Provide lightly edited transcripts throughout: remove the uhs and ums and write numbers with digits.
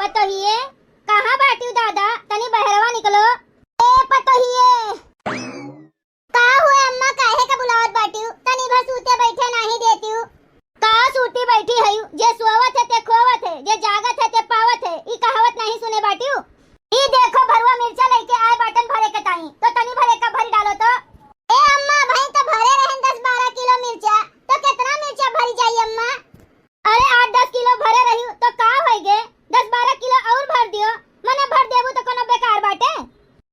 पतोहिए कहाँ बाटी दादा, तनी बहरवा निकलो। ए पतोहिए का हुए अम्मा, काहे का बुलावत बाटी? तनी भर सूते बैठे नहीं देती हूँ। का सूती बैठी है? जे सोवत है ते खोवत है, जे जागत है ते पावत है। ई कहावत नहीं सुने बाटी हूँ। ई देखो भरवा मिर्चा लेके आए बाटन भरे के ताई, तो तनी भरे का भरी डालो तो। ए अम्मा भाई तो भरे रहन 10-12 किलो मिर्चा, तो कितना मिर्चा भरी चाहिए अम्मा? अरे 8-10 किलो भरे रही तो का होइगे, 10-12 किलो और भर दियो। मने भर देबू तो कोनो बेकार बाटे।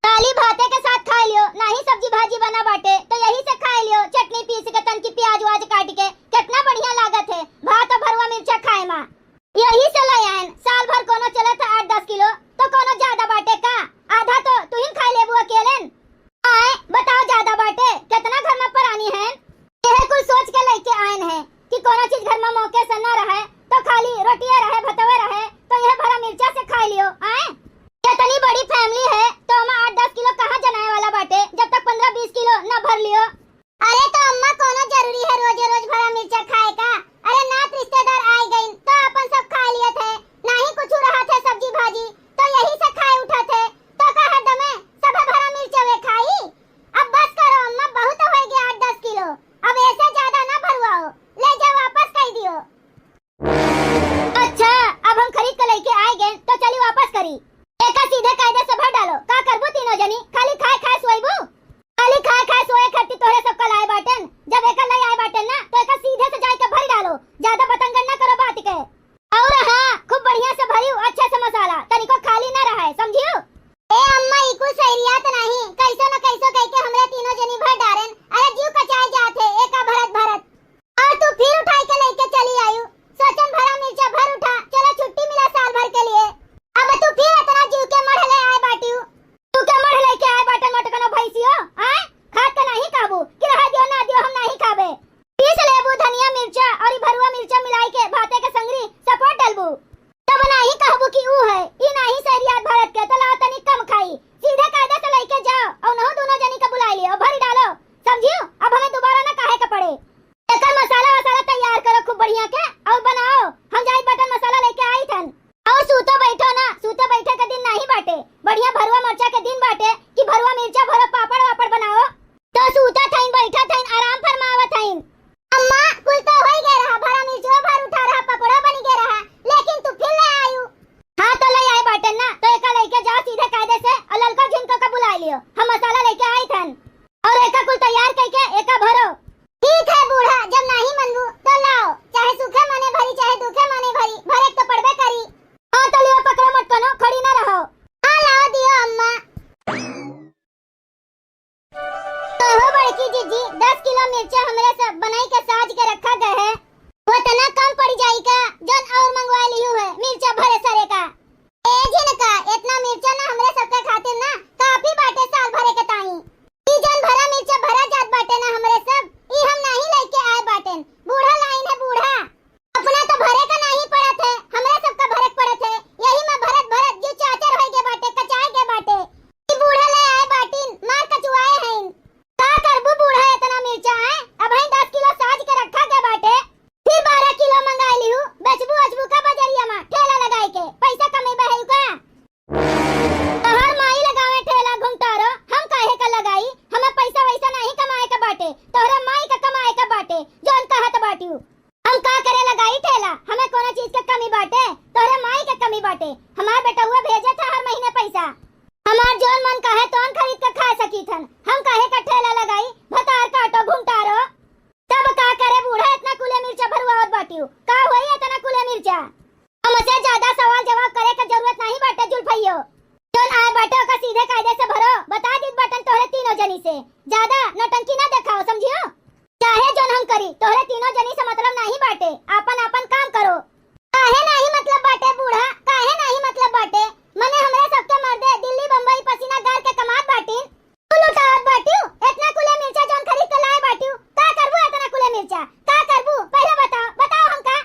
दाली भाते के साथ खा लियो, नहीं सब्जी भाजी बना बाटे तो यही से खा लियो। चटनी पीस के तन की प्याज वाज काट के कितना बढ़िया लागत है। भात और भरवा मिर्चा खाए मां, यही से लायन। साल भर कोनो चले था 8-10 किलो, तो कोनो ज्यादा बाटे का? आधा तो तू ही खा लेबू अकेले। आए बताओ ज्यादा बाटे कितना घर में परानी है? यह कुछ सोच के लेके आयन है कि कोनो चीज घर में मौके से न रहे तो खाली रोटियां रहे भतवे रहे, तो यह भरा मिर्चा से खा लियो। आए इतनी बड़ी फैमिली है तो हम 8-10 किलो कहाँ जनाए वाला बाटे, जब तक 15-20 किलो न भर लियो। अरे तो अम्मा कोनो जरूरी है रोज रोज भरा मिर्चा खाए का? अरे नात रिश्तेदार आए गए तो अपन सब खा लिए थे, नहीं कुछ रहा थे सब्जी भाजी तो यही से खाए उठा थे। तो कहा दमे सब भरा मिर्चा वे खाई। अब बस करो अम्मा, बहुत हो गया 8-10 किलो, अब ऐसे ज्यादा ना भरवाओ, ले जाओ वापस कर दियो। अच्छा अब हम खरीद के लेके आए गए तो चली वापस करी। एका सीधे कायदे से भर डालो। का करबू तीनों जनी? खाली खाए खाए सोईबू? खाली खाए खाए सोए खट्टी तोरे सब कल आए बाटन। जब एका ले आए बाटन ना तो एका सीधे से जाके भर डालो, ज्यादा बतंगड़ ना करो बात के। और हां खूब बढ़िया से भरियो, अच्छे से मसाला तनिको खाली ना रहे, समझियो? ए अम्मा ई कुछ सरियात नहीं, कैसो न कैसो कह के हमरे तीनों जनी भर डारेन। अरे जीव कचाए जात है एका भरत भरत, और तू फिर उठाई के लेके चली आयु। सोचन भरा मिर्चा भर उठा, चलो छुट्टी मिला साल भर के लिए। अब तू फिर इतना जीव के मढ़ ले आए बाटी। तू के मढ़ लेके आए बाटन मटकनो भैंसियो? आए खात के नहीं खाबू कि रह दियो ना दियो हम नहीं खाबे। पीस लेबू धनिया मिर्चा और ई भरुआ मिर्चा मिलाई के भाते के संगरी सपोर्ट डालबू, तब नहीं कहबू कि ऊ है। ई नहीं सरियात भारत के तो लाओ तनी कम खाई, सीधे कायदे से लेके जाओ और नहो दोनों जनी का बुला लियो, भरी डालो, समझियो? अब हमें दोबारा ना काहे का पड़े। एकर मसाला वसाला तैयार करो खूब बढ़िया के और बनाओ। हम जाई बटन मसाला लेके आई थन। और सूतो बैठो ना, सूतो बैठे के दिन नहीं बाटे, बढ़िया भरुआ मिर्चा के दिन बाटे कि भरुआ मिर्चा भरो पापड़ वापड़ बनाओ। तो सूता थईन बैठा थईन आराम फरमावत थईन। अम्मा कुल तो होई गए रहा, भरा मिर्चो भर उठा रहा, पपड़ा बन गया रहा, लेकिन तू फिर ले आयु। हां तो ले आए बाटन ना तो एका लेके जाओ सीधे कायदे से और ललका झिनको का बुला लियो। हम मसाला लेके आई थन और एका कुल तैयार करके एका भरो। ठीक है बूढ़ा, जब नहीं मनबू तो लाओ, चाहे सूखे माने भरी चाहे दुखे माने भरी, भरे तो पड़बे करी। हां तो लियो, पकड़ो मत कनो, खड़ी ना रहो। हां लाओ दियो अम्मा। तो हो बड़की जीजी 10 किलो मिर्चा हमरे सब बनाई के साज के रखा गए है, वो तना कम पड़ जाई का? जन और मंगवा लियो है मिर्चा भरे सरे का। ए जिनका इतना मिर्चा ना हमरे सबके खातिर ना काफी बाटे साल भरे के ताई। ई जन भरा मिर्चा भरा जात बाटे ना हमरे सब, ई हम नहीं लेके आए बाटेन। बूढ़ा लाइन है बूढ़ा, अपना तो भरे का नहीं पड़त है, हमरे सबका भरे पड़त है। यही में भरत भरत जो चाचर होई के बाटे, कचाए के बाटे। ई बूढ़ा ले आए बाटिन, मार कचुआए हैं। का करबू बूढ़ा इतना मिर्चा है? अब ही 10 किलो साज के रखा के बाटे, फिर 12 किलो मंगा लियो। बेचबू अचबू का बजरिया में ठेला लगाई के पैसा कमेबा है का? तोहर माई लगावे ठेला घुमतारो, हम काहे का लगाई? हमें पैसा वैसा नहीं कमाए का बाटे, तोहरा माई का कमाए का बाटे। जोन कहत बाटियो हम का करे लगाई ठेला, हमें कोनो चीज के कमी बाटे? तोहरे माई के कमी बाटे। हमार बेटा हुआ भेजे था हर महीने पैसा, हमार जोन मन काहे तोन खरीद के खा सकी थन। हम काहे का ठेला लगाई, भतार काटो घुमतारो। तब का करे बूढ़ा इतना कुले मिर्चा भरवावत बाटियो? का होई इतना कुले मिर्चा? हमसे ज्यादा सवाल जवाब करे का जरूरत नहीं बाटे जुल्फइयो। जोन आए बाटे का सीधे कायदे से भरो, बता दीत बटन तोहरे तीनों जनी से। ज्यादा नौटंकी ना दिखाओ, समझियो? चाहे जोन हम करी तोहरे तीनों जनी से मतलब नहीं बाटे, अपन अपन काम करो। काहे नहीं मतलब बाटे बूढ़ा, काहे नहीं मतलब बाटे? मने हमरे सबके मर्दे दिल्ली बम्बई पसीना गार के कमात बाटिन, तू लुटावत बाटियो। इतना कुले मिर्चा जोन खरीद के लाए बाटियो, का करबू इतना कुले मिर्चा? का करबू पहले बताओ, बताओ हमका।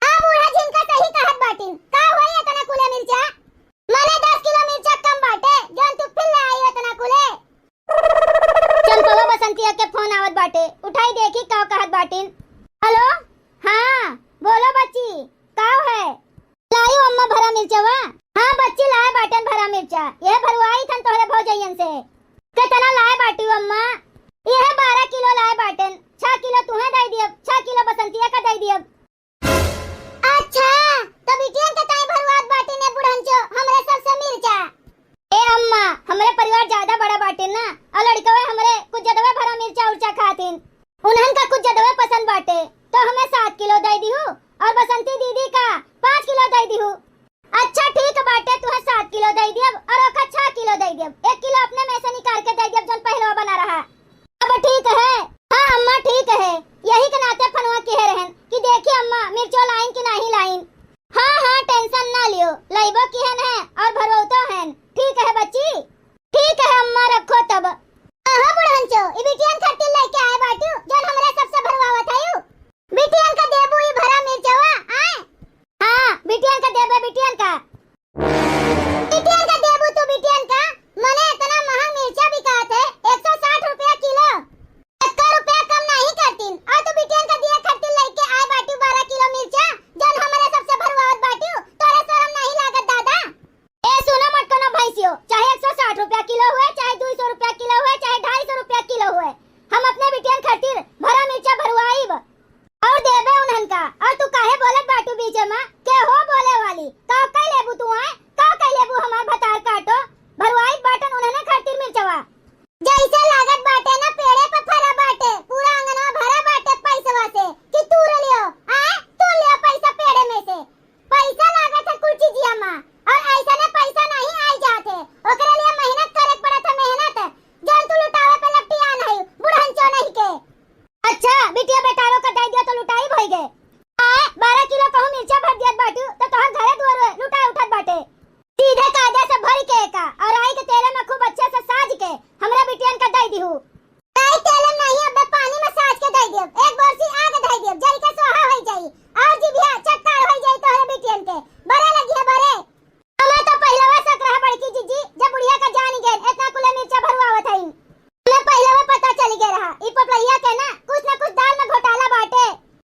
हां बूढ़ा जिनका सही कहत बाटिन, का होई इतना कुले मिर्चा? मने 10 किलो मिर्चा कम बाटे, जोन तू फिर ले आई इतना कुले। चंपवा बसंतिया के फोन आवत बाटे, उठाई देखी का कहत बाटिन। हेलो हां बोलो बच्ची, का है? लायो अम्मा भरा मिर्चवा। हाँ बच्ची लाए बाटन भरा मिर्चा, यह भरवाई थन तोहरे भौजयन से। कितना लाए बाटी अम्मा? यह 12 किलो लाए बाटन, 6 किलो तुम्हें दे दियब, 6 किलो बसंतिया का दे दियब। अच्छा तो बिटियन का ताई भरवात बाटी ने बुढ़ंचो हमरे सबसे मिर्चा। ए अम्मा हमरे परिवार ज्यादा बड़ा बाटे ना, और लड़कवे हमरे कुछ जदवे भरा मिर्चा उर्चा खातिन, उन्हन का कुछ जदवे पसंद बाटे तो हमें 7 किलो दे दी हूँ और बसंती दीदी का 5 किलो दे दी हूँ। अच्छा ठीक बाटे, तुम्हें 7 किलो दे दियब और ओका 6 किलो दे दियब, 1 किलो अपने में से निकाल के दे दियब जोन पहलवा बना रहा। अब ठीक है? हाँ अम्मा ठीक है, यही के नाते फनवा कह रहन कि देखिए अम्मा मिर्चो लाइन कि नहीं लाइन। हाँ हाँ टेंशन ना लियो, लाइबो किहन है और भरवतो है। ठीक है बच्ची, ठीक है अम्मा रखो तब। हाँ बुढ़ंचो ई बिटियन खातिर लेके आए बाटू जोन हमरे सबसे भरवावत आयु। बिटियन का देबू ई भरा मिर्चवा आए। हाँ बिटियन का देबे, बिटियन का देबू तू बिटियन का। मने इतना महंग मिर्चा बिकात है 160 रुपया किलो, 1 रुपया कम नहीं करतीन। और तू बिटियन का दिया खातिर लेके आए बाटू 12 किलो मिर्चा जोन हमरे सबसे भरवावत बाटू, तोरे शर्म नहीं लागत दादा? ए सुनो मत कोनो भैंसियो, चाहे 160 रुपया किलो हुए, चाहे 200 रुपया किलो हुए, चाहे 250 रुपया किलो हुए, हम अपने बिटियन खातिर भरा मिर्चा भरवाईब और देबे उन्हन का। और तू काहे बोलत बाटू बीच में के हो बोले वाली? का कई लेबू तू आए? का कई लेबू हमार भतार काटो भरवाई बाटन उन्हने खातिर मिर्चवा। जैसे लागत बाटे ना पेड़े पे फरा बाटे, पूरा अंगनवा भरा बाटे पैसवा से कि तू लियो आए, तू लियो पैसा पेड़े में से। पैसा लागत है कुल चीजिया मां, और ऐसा ने पैसा नहीं आई जाते, ओकरे लिए मेहनत करे पड़त है, मेहनत जन तू लुटावे पे लपटिया नहीं बुढ़ंचो नहीं के। अच्छा बिटिया बेटारो का दे दिया तो लुटाई भई गए आए। 12 किलो कहूं मिर्चा भर दियत बाटू तो तोहर घरे दुआर लुटाई उठत बाटे, सीधे कायदे से भर के का और आई के तेले में खूब अच्छे से साज के हमरा बिटियन का दे दी हूं। नहीं तेले नहीं, अब पानी में साज के दे दियब, एक बरसी आगे दे दियब, जल के सोहा होई जाई और जीभिया चक्कर होई जाई तोहरे बिटियन के। बरे लगिया बरे हमें तो पहलवा शक रहा बड़की जीजी, जब बुढ़िया का जान गेल इतना कुले मिर्चा भरवावत हई, हमें पहलवा पता चल गया रहा ई पपलैया के ना कुछ दाल में घोटाला बाटे।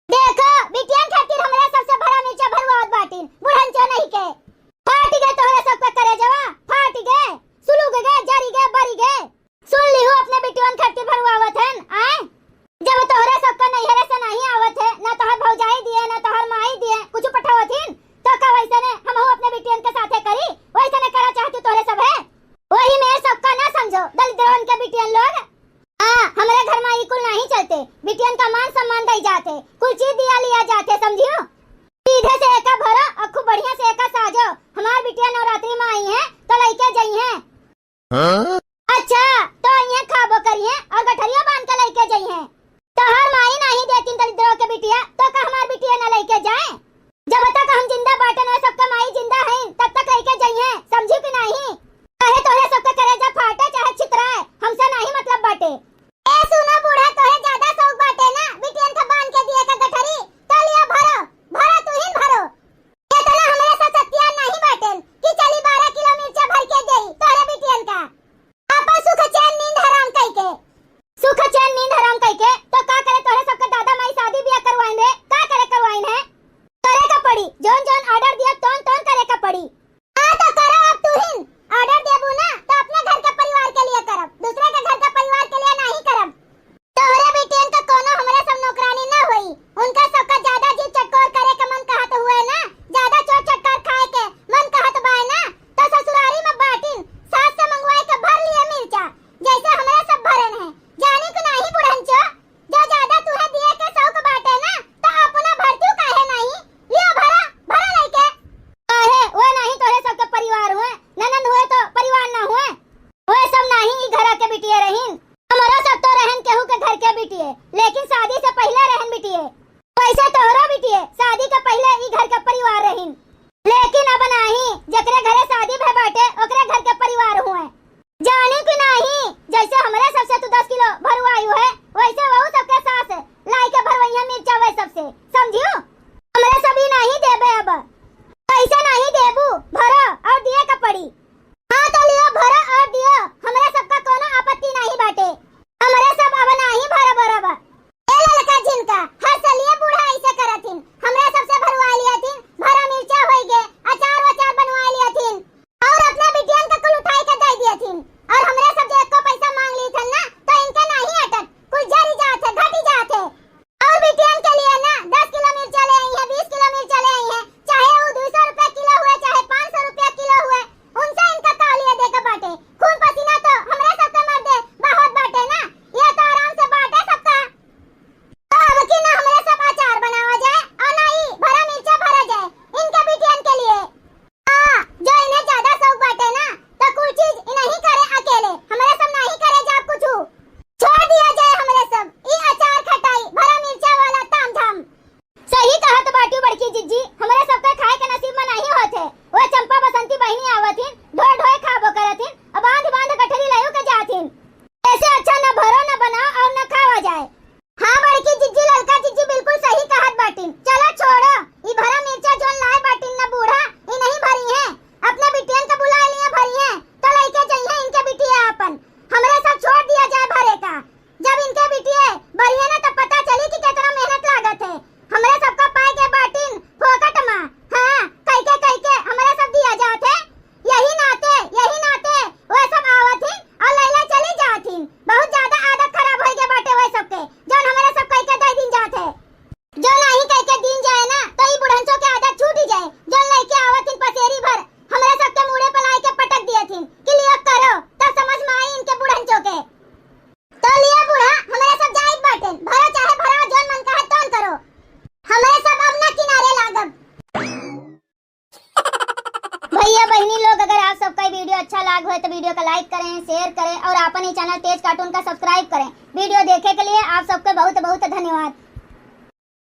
देखो बिटियन खातिर हमरा सबसे भरा मिर्चा भरवावत बाटिन, बुढ़ंचो नहीं के। फाट गए तोहरे सब का करे जवा, फाट गए, सुलूग गए, जरी गए, बरी गए। सुन ली हो अपने बिटियन खातिर भरवावत हन आए। जब तोहरे सब का नैहरे से नहीं आवत है, ना तोहर भौजाई दिए ना तोहर माई दिए कुछ पठावथिन, तो का वैसे ने हम हो अपने बिटियन के साथे करी, वैसे ने करा चाहती तोहरे सब है। वही मेरे सब का ना समझो दलिद्रों के बिटियन लोग। हाँ हमारे घर में कुल नहीं चलते, बिटियन का मान सम्मान दे जाते, कुल चीज दिया लिया जाते, समझियो। सीधे से एका भरो और खूब बढ़िया से एका साजो, हमार बिटिया नवरात्रि में आई है तो लइके जाई है। हाँ? अच्छा तो यहाँ खाबो करी है और गठरिया बांध के लइके जाई है, तो हर माई नहीं देती दरिद्रों के बिटिया, तो का हमार बिटिया न लइके जाए? जब तक हम जिंदा बाटन है सबका माई जिंदा है तब तक लइके जाई है, समझी कि नहीं? चाहे तोहरे सबका करेजा फाटे चाहे छितराए, हमसे नहीं मतलब बाटे। ए सुनो बूढ़ा तोहे ज्यादा शौक बाटे ना बिटियन का बांध के दिए का गठरी, तो लिया भरो भरो तू ही भरो। इतना हमरे साथ सत्या नहीं बाटन कि चली 12 किलो मिर्चा भर के देई तोरे बिटियन का। आपा सुख चैन नींद हराम कई के, सुख चैन नींद हराम कई के तो का करे तोरे सबका दादा माई शादी ब्याह करवाइन रे, का करे करवाइन है? करे का पड़ी, जोन जोन ऑर्डर दिया तोन तोन करे का पड़ी। हां तो करो अब तू ही ऑर्डर देबू ना तो अपने घर के परिवार के लिए करब, दूसरे के घर के परिवार के लिए नहीं करब। तोहरे बिटियन का कोनो हमरे सब नौकरानी ना होई, उनका सबका ज्यादा जी चटकोर करे के मन कहत हुए ना, ज्यादा चोट चटकार खाए के मन कहत बाय ना, तो ससुरारी में बाटिन सास से मंगवाए के भर लिए मिर्चा जैसे हमरे सब भरन है। जानी को नहीं बुढ़ंचो, जो ज्यादा तुहे दिए के शौक बाटे ना तो अपना भरतू काहे नहीं, लियो भरा भरा लेके। काहे वो नहीं तोहरे सबके परिवार हुए, ननद हुए तो परिवार ना हुए, वो सब नहीं ई घर के बिटिया रहीन। हमारा सब तो रहन केहू के घर के बिटिए, लेकिन शादी से पहले रहन बिटिए, वैसे तोहरा बिटिए शादी के पहले ई घर के परिवार रहीन, लेकिन अब नहीं, जकरे घरे शादी भे बाटे ओकरे घर के परिवार हुए। जानी कि नहीं जैसे हमरे सबसे तू 10 किलो भरवायु है, वैसे वहू सबके सास लाई के भरवैया मिर्चा वे सबसे, समझियो। हमरे सभी नहीं देबे, अब पैसा नहीं देबू, भरो और दिए का पड़ी। हाँ तो लियो भरो और दियो, हमरे सबका कोनो आपत्ति नहीं बाटे, हमरे सब अब नहीं भरो बराबर। ए ललका जिनका हर सलिए बूढ़ा ऐसे करथिन, हमरे सबसे भरवा लिया थिन, भरा मिर्चा होई गे, अचार वचार बनवा लिया थिन, वीडियो अच्छा लगा हो तो वीडियो को लाइक करें, शेयर करें और अपन ही चैनल तेज कार्टून का सब्सक्राइब करें। वीडियो देखे के लिए आप सबको बहुत बहुत धन्यवाद।